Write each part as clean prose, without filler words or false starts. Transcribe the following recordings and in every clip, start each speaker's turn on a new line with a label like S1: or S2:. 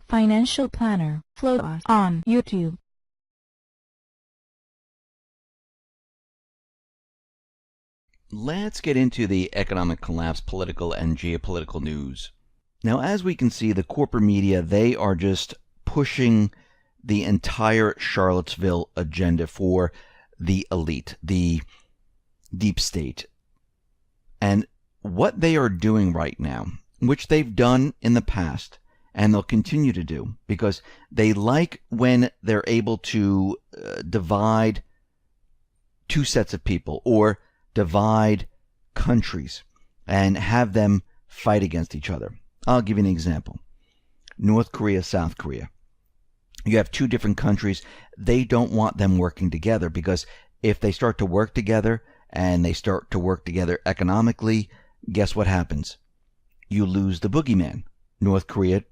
S1: Financial Planner, Flow on YouTube.
S2: Let's get into the economic collapse, political and geopolitical news. Now, as we can see, the corporate media, they are just pushing the entire Charlottesville agenda for the elite, the deep state. And what they are doing right now, which they've done in the past, and they'll continue to do, because they like when they're able to divide two sets of people or divide countries and have them fight against each other. I'll give you an example. North Korea, South Korea. You have two different countries. They don't want them working together, because if they start to work together and they start to work together economically, guess what happens? You lose the boogeyman. North Korea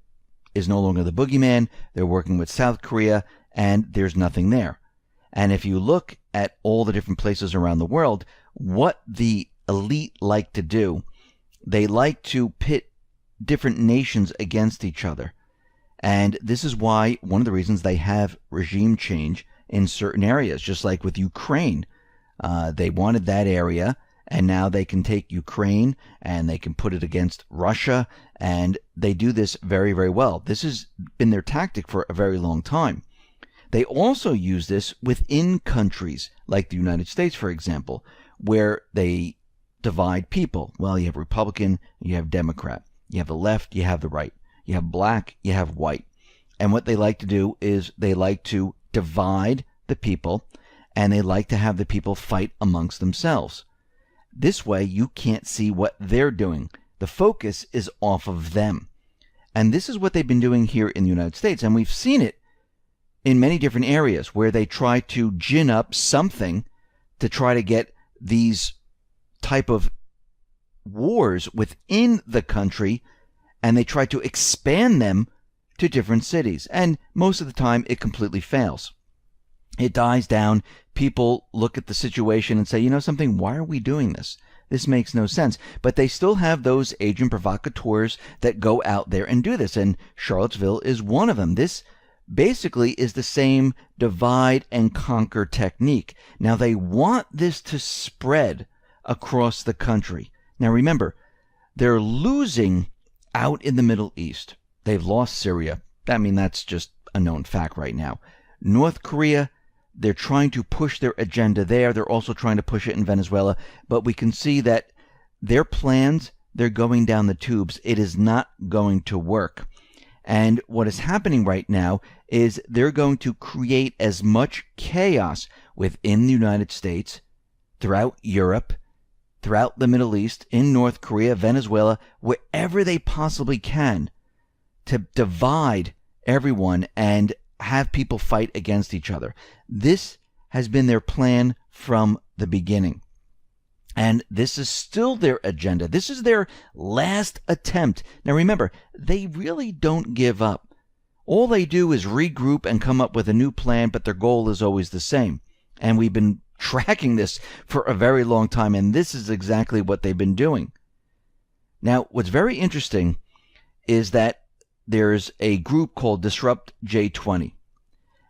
S2: is no longer the boogeyman. They're working with South Korea, and there's nothing there. And if you look at all the different places around the world, what the elite like to do, they like to pit different nations against each other. And this is why one of the reasons they have regime change in certain areas, just like with Ukraine. They wanted that area, and now they can take Ukraine and they can put it against Russia, and they do this very, very well. This has been their tactic for a very long time. They also use this within countries, like the United States, for example, where they divide people. Well, you have Republican, you have Democrat, you have the left, you have the right, you have black, you have white. And what they like to do is they like to divide the people, and they like to have the people fight amongst themselves. This way, you can't see what they're doing. The focus is off of them. And this is what they've been doing here in the United States. And we've seen it in many different areas where they try to gin up something to try to get these type of wars within the country, and they try to expand them to different cities. And most of the time, it completely fails. It dies down. People look at the situation and say, you know something, why are we doing this? This makes no sense. But they still have those agent provocateurs that go out there and do this. And Charlottesville is one of them. This basically is the same divide and conquer technique. Now, they want this to spread across the country. Now, remember, they're losing out in the Middle East. They've lost Syria. I mean, that's just a known fact right now. North Korea, they're trying to push their agenda there. They're also trying to push it in Venezuela. But we can see that their plans, they're going down the tubes. It is not going to work. And what is happening right now is they're going to create as much chaos within the United States, throughout Europe, throughout the Middle East, in North Korea, Venezuela, wherever they possibly can, to divide everyone and have people fight against each other. This has been their plan from the beginning. And this is still their agenda. This is their last attempt. Now remember, they really don't give up. All they do is regroup and come up with a new plan, but their goal is always the same. And we've been tracking this for a very long time, and this is exactly what they've been doing. Now, what's very interesting is that there's a group called Disrupt J20,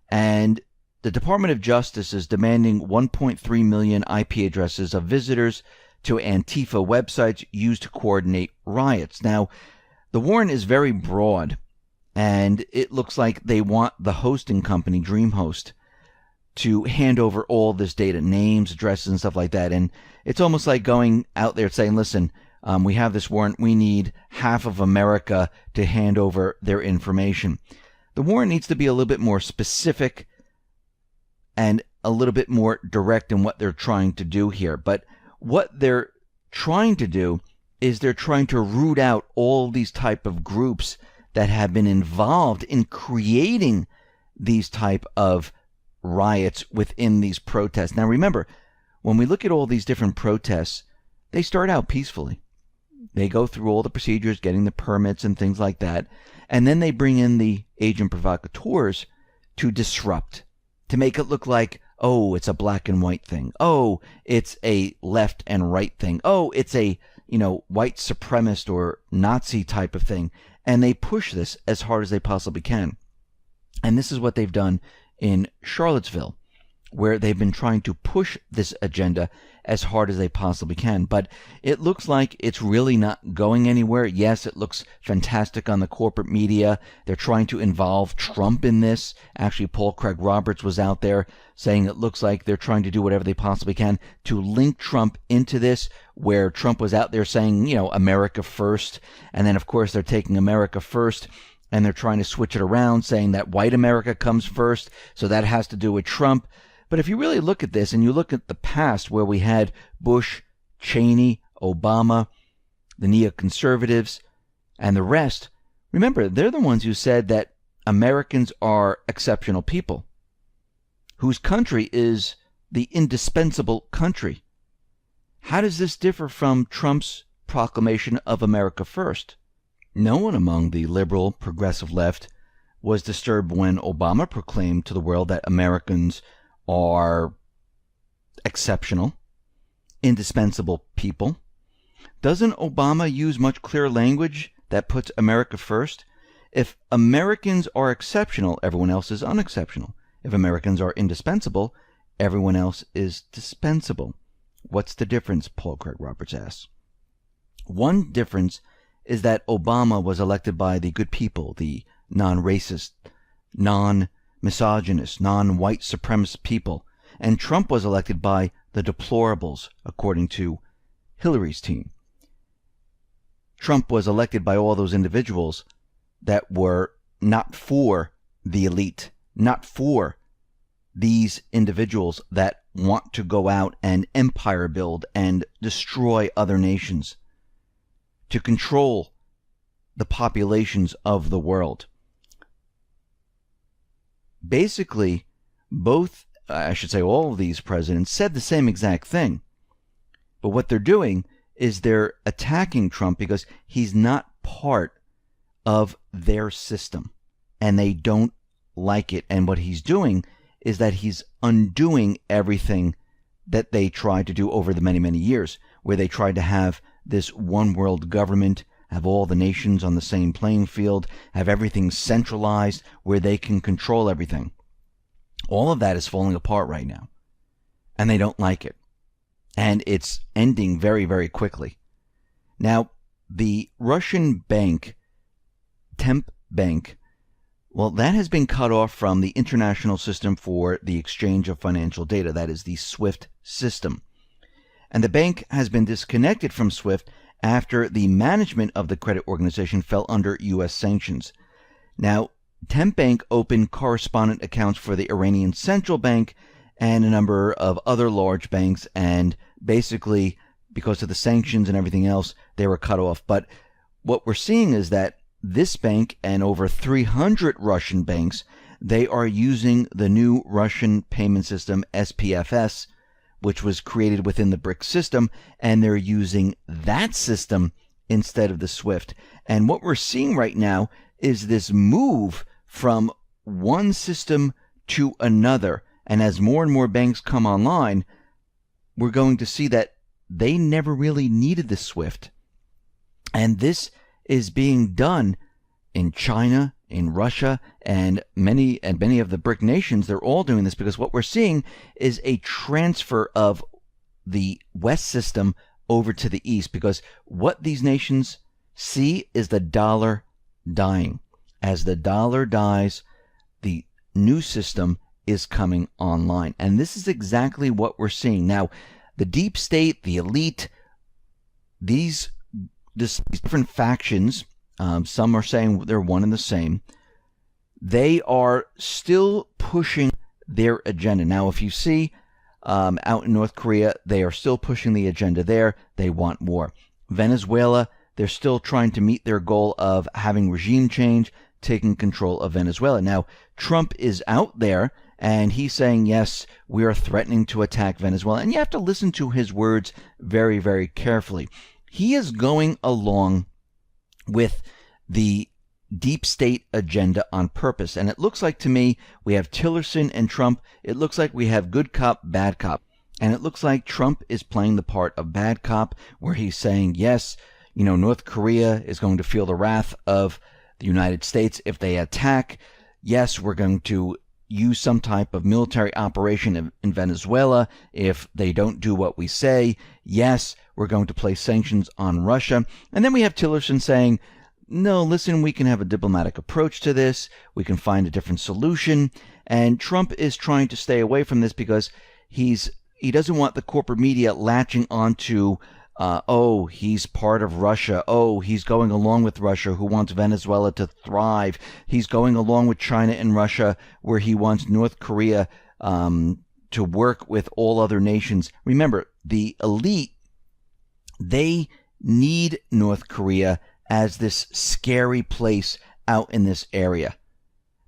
S2: and the Department of Justice is demanding 1.3 million IP addresses of visitors to Antifa websites used to coordinate riots. Now, the warrant is very broad, and it looks like they want the hosting company, DreamHost, to hand over all this data, names, addresses, and stuff like that. And it's almost like going out there saying, listen, we have this warrant. We need half of America to hand over their information. The warrant needs to be a little bit more specific and a little bit more direct in what they're trying to do here. But what they're trying to do is they're trying to root out all these type of groups that have been involved in creating these type of riots within these protests. Now remember, when we look at all these different protests, they start out peacefully. They go through all the procedures, getting the permits and things like that, and then they bring in the agent provocateurs to disrupt, to make it look like, oh, it's a black and white thing. Oh, it's a left and right thing. Oh, it's a, white supremacist or Nazi type of thing. and they push this as hard as they possibly can. And this is what they've done in Charlottesville, where they've been trying to push this agenda as hard as they possibly can. But it looks like it's really not going anywhere. Yes, it looks fantastic on the corporate media. They're trying to involve Trump in this. Actually, Paul Craig Roberts was out there saying it looks like they're trying to do whatever they possibly can to link Trump into this, where Trump was out there saying, America first. And then, of course, they're taking America first and they're trying to switch it around, saying that white America comes first. So that has to do with Trump. But if you really look at this and you look at the past where we had Bush, Cheney, Obama, the neoconservatives, and the rest, remember, they're the ones who said that Americans are exceptional people, whose country is the indispensable country. How does this differ from Trump's proclamation of America first? No one among the liberal, progressive left was disturbed when Obama proclaimed to the world that Americans are exceptional, indispensable people. Doesn't Obama use much clearer language that puts America first? If Americans are exceptional, everyone else is unexceptional. If Americans are indispensable, everyone else is dispensable. What's the difference? Paul Craig Roberts asks. One difference is that Obama was elected by the good people, the non-racist, non-misogynist, non-white supremacist people. And Trump was elected by the deplorables, according to Hillary's team. Trump was elected by all those individuals that were not for the elite, not for these individuals that want to go out and empire build and destroy other nations, to control the populations of the world. Basically, all of these presidents said the same exact thing. But what they're doing is they're attacking Trump because he's not part of their system, and they don't like it. And what he's doing is that he's undoing everything that they tried to do over the many, many years, where they tried to have this one world government, have all the nations on the same playing field, have everything centralized where they can control everything. All of that is falling apart right now, and they don't like it. And it's ending very, very quickly. Now, the Russian bank, Temp Bank, well, that has been cut off from the international system for the exchange of financial data. That is the SWIFT system. And the bank has been disconnected from SWIFT after the management of the credit organization fell under U.S. sanctions. Now, Temp Bank opened correspondent accounts for the Iranian Central Bank and a number of other large banks, and basically, because of the sanctions and everything else, they were cut off. But what we're seeing is that this bank and over 300 Russian banks, they are using the new Russian payment system, SPFS, which was created within the BRICS system, and they're using that system instead of the SWIFT. And what we're seeing right now is this move from one system to another. And as more and more banks come online, we're going to see that they never really needed the SWIFT. And this is being done in China, in Russia, and many of the BRIC nations. They're all doing this because what we're seeing is a transfer of the West system over to the East, because what these nations see is the dollar dying. As the dollar dies, the new system is coming online. And this is exactly what we're seeing. Now, the deep state, the elite, these different factions, some are saying they're one and the same, they are still pushing their agenda. Now, if you see out in North Korea, they are still pushing the agenda there. They want war. Venezuela, they're still trying to meet their goal of having regime change, taking control of Venezuela. Now, Trump is out there and he's saying, yes, we are threatening to attack Venezuela. And you have to listen to his words very, very carefully. He is going along with the deep state agenda on purpose. And it looks like to me, we have Tillerson and Trump. It looks like we have good cop, bad cop. And it looks like Trump is playing the part of bad cop, where he's saying, yes, North Korea is going to feel the wrath of the United States, if they attack, yes, we're going to use some type of military operation in Venezuela. If they don't do what we say, yes, we're going to place sanctions on Russia. And then we have Tillerson saying, no, listen, we can have a diplomatic approach to this. We can find a different solution. And Trump is trying to stay away from this because he doesn't want the corporate media latching onto oh, he's part of Russia. Oh, he's going along with Russia, who wants Venezuela to thrive. He's going along with China and Russia, where he wants North Korea to work with all other nations. Remember, the elite, they need North Korea as this scary place out in this area.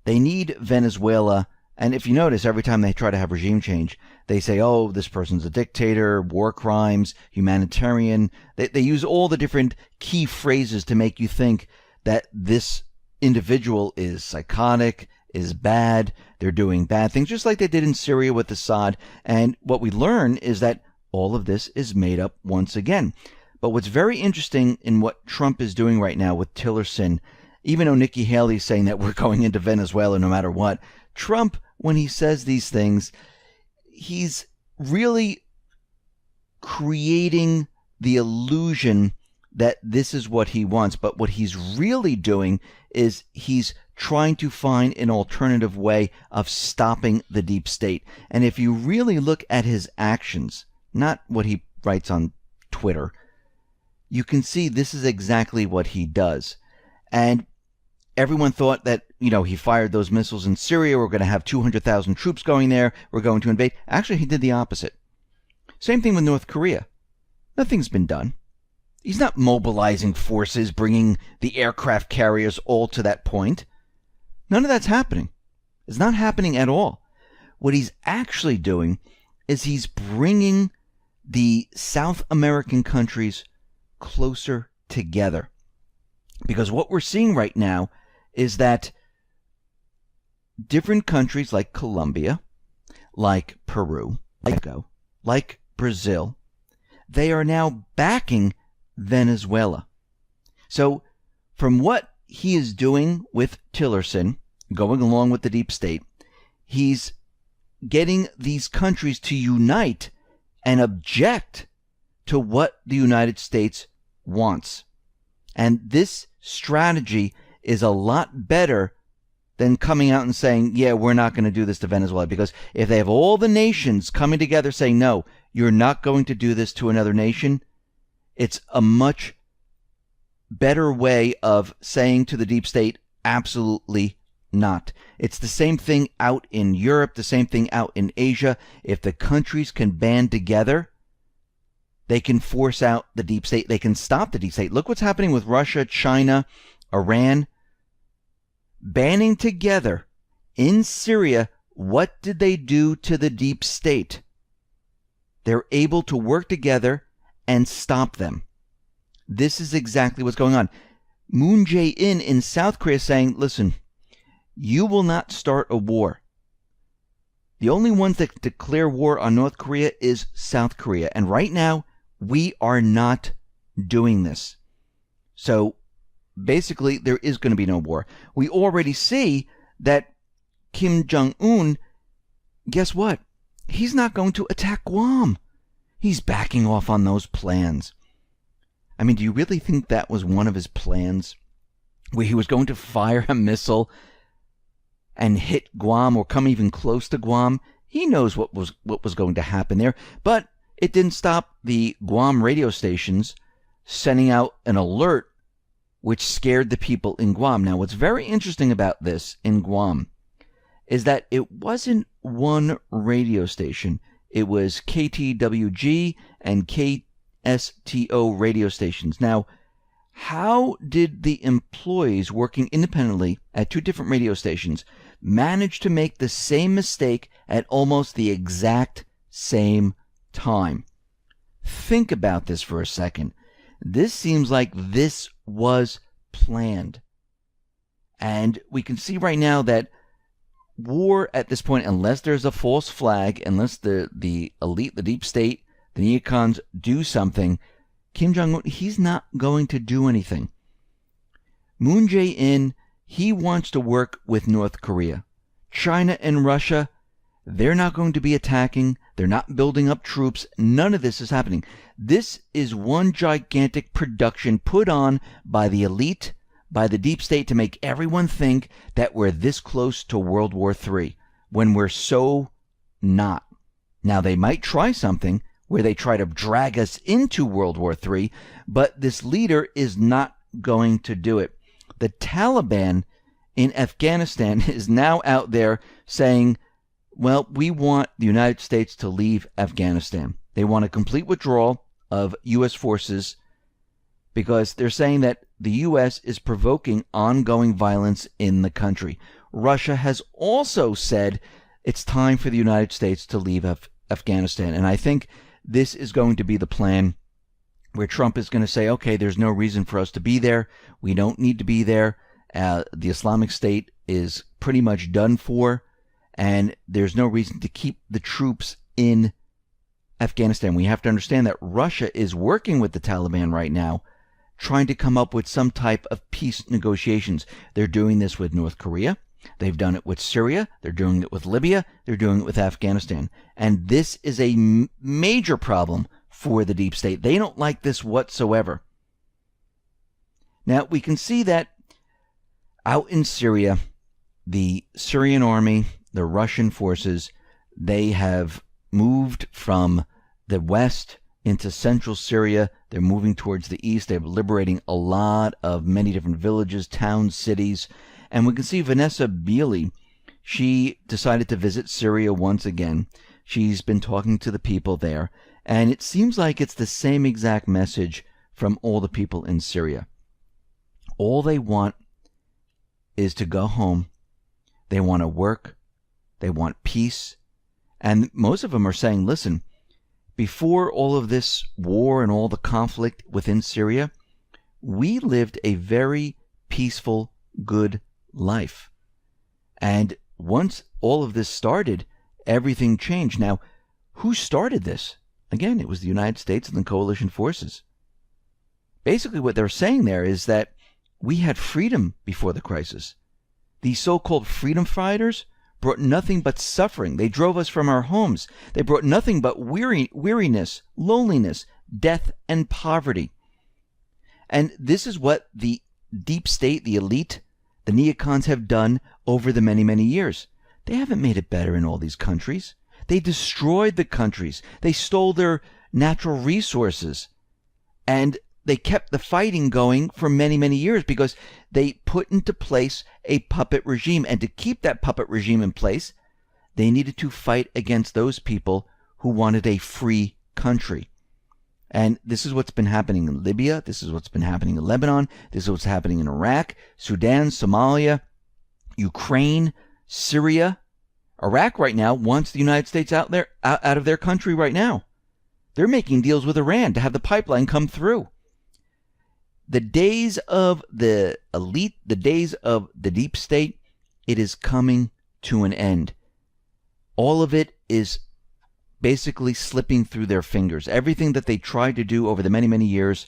S2: They need Venezuela. And if you notice, every time they try to have regime change, they say, oh, this person's a dictator, war crimes, humanitarian. They use all the different key phrases to make you think that this individual is psychotic, is bad, they're doing bad things, just like they did in Syria with Assad. And what we learn is that all of this is made up once again. But what's very interesting in what Trump is doing right now with Tillerson, even though Nikki Haley's saying that we're going into Venezuela no matter what, Trump, when he says these things, he's really creating the illusion that this is what he wants. But what he's really doing is he's trying to find an alternative way of stopping the deep state. And if you really look at his actions, not what he writes on Twitter, you can see this is exactly what he does. And everyone thought that, he fired those missiles in Syria. We're going to have 200,000 troops going there. We're going to invade. Actually, he did the opposite. Same thing with North Korea. Nothing's been done. He's not mobilizing forces, bringing the aircraft carriers all to that point. None of that's happening. It's not happening at all. What he's actually doing is he's bringing the South American countries closer together. Because what we're seeing right now is that different countries like Colombia, like Peru, like Brazil, they are now backing Venezuela. So from what he is doing with Tillerson, going along with the deep state, he's getting these countries to unite and object to what the United States wants. And this strategy is a lot better than coming out and saying, yeah, we're not going to do this to Venezuela. Because if they have all the nations coming together saying, no, you're not going to do this to another nation, it's a much better way of saying to the deep state, absolutely not. It's the same thing out in Europe, the same thing out in Asia. If the countries can band together, they can force out the deep state. They can stop the deep state. Look what's happening with Russia, China, Iran. Banding together in Syria, what did they do to the deep state? They're able to work together and stop them. This is exactly what's going on. Moon Jae-in in South Korea saying, listen, you will not start a war. The only ones that declare war on North Korea is South Korea. And right now, we are not doing this. So basically, there is going to be no war. We already see that Kim Jong-un, guess what? He's not going to attack Guam. He's backing off on those plans. I mean, do you really think that was one of his plans? Where he was going to fire a missile and hit Guam or come even close to Guam? He knows what was going to happen there. But it didn't stop the Guam radio stations sending out an alert which scared the people in Guam. Now, what's very interesting about this in Guam is that it wasn't one radio station. It was KTWG and KSTO radio stations. Now, how did the employees working independently at two different radio stations manage to make the same mistake at almost the exact same time? Think about this for a second. This seems like this was planned. And we can see right now that war at this point, unless there's a false flag, unless the elite, the deep state, the neocons do something, Kim Jong-un, he's not going to do anything. Moon Jae-in he wants to work with North Korea. China and Russia, they're not going to be attacking. They're not building up troops. None of this is happening. This is one gigantic production put on by the elite, by the deep state, to make everyone think that we're this close to World War III, when we're so not. Now, they might try something where they try to drag us into World War III, but this leader is not going to do it. The Taliban in Afghanistan is now out there saying, well, we want the United States to leave Afghanistan. They want a complete withdrawal of U.S. forces because they're saying that the U.S. is provoking ongoing violence in the country. Russia has also said it's time for the United States to leave Afghanistan. And I think this is going to be the plan where Trump is going to say, okay, there's no reason for us to be there. We don't need to be there. The Islamic State is pretty much done for, and there's no reason to keep the troops in Afghanistan. We have to understand that Russia is working with the Taliban right now, trying to come up with some type of peace negotiations. They're doing this with North Korea. They've done it with Syria. They're doing it with Libya. They're doing it with Afghanistan. And this is a major problem for the deep state. They don't like this whatsoever. Now, we can see that out in Syria, the Syrian army, the Russian forces, they have moved from the west into central Syria. They're moving towards the east. They're liberating a lot of many different villages, towns, cities. And we can see Vanessa Beeley. She decided to visit Syria once again. She's been talking to the people there. And it seems like it's the same exact message from all the people in Syria. All they want is to go home. They want to work. They want peace. And most of them are saying, listen, before all of this war and all the conflict within Syria, we lived a very peaceful, good life. And once all of this started, everything changed. Now, who started this? Again, it was the United States and the coalition forces. Basically, what they're saying there is that we had freedom before the crisis. These so-called freedom fighters brought nothing but suffering. They drove us from our homes. They brought nothing but weariness, loneliness, death, and poverty. And this is what the deep state, the elite, the neocons have done over the many, many years. They haven't made it better in all these countries. They destroyed the countries. They stole their natural resources. And they kept the fighting going for many, many years because they put into place a puppet regime. And to keep that puppet regime in place, they needed to fight against those people who wanted a free country. And this is what's been happening in Libya. This is what's been happening in Lebanon. This is what's happening in Iraq, Sudan, Somalia, Ukraine, Syria. Iraq right now wants the United States out of their country right now. They're making deals with Iran to have the pipeline come through. The days of the elite, the days of the deep state, it is coming to an end. All of it is basically slipping through their fingers. Everything that they tried to do over the many, many years,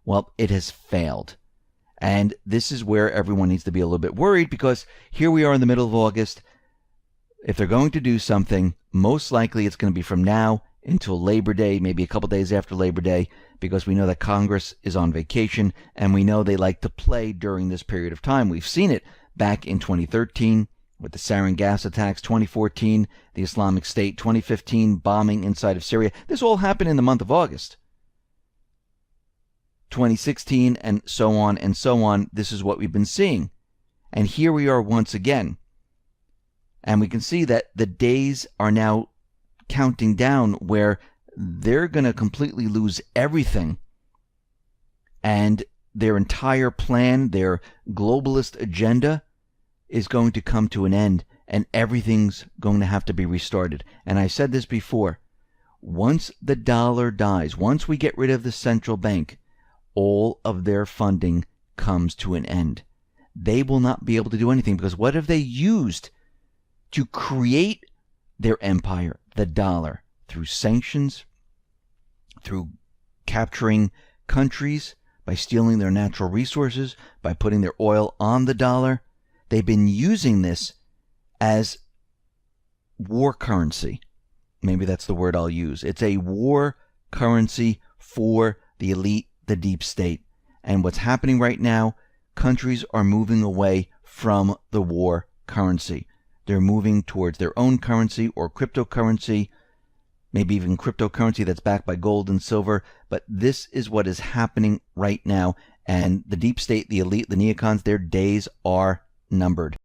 S2: well, it has failed. And this is where everyone needs to be a little bit worried, because here we are in the middle of August. If they're going to do something, most likely it's going to be from now until Labor Day, maybe a couple days after Labor Day, because we know that Congress is on vacation, and we know they like to play during this period of time. We've seen it back in 2013 with the sarin gas attacks, 2014, the Islamic State, 2015, bombing inside of Syria. This all happened in the month of August. 2016, and so on and so on. This is what we've been seeing. And here we are once again. And we can see that the days are now counting down where they're going to completely lose everything. And their entire plan, their globalist agenda, is going to come to an end, and everything's going to have to be restarted. And I said this before. Once the dollar dies, once we get rid of the central bank, all of their funding comes to an end. They will not be able to do anything, because what have they used to create their empire? The dollar. Through sanctions, through capturing countries, by stealing their natural resources, by putting their oil on the dollar. they've been using this as war currency. Maybe that's the word I'll use. It's a war currency for the elite, the deep state. And what's happening right now, countries are moving away from the war currency. They're moving towards their own currency or cryptocurrency, maybe even cryptocurrency that's backed by gold and silver. But this is what is happening right now. And the deep state, the elite, the neocons, their days are numbered.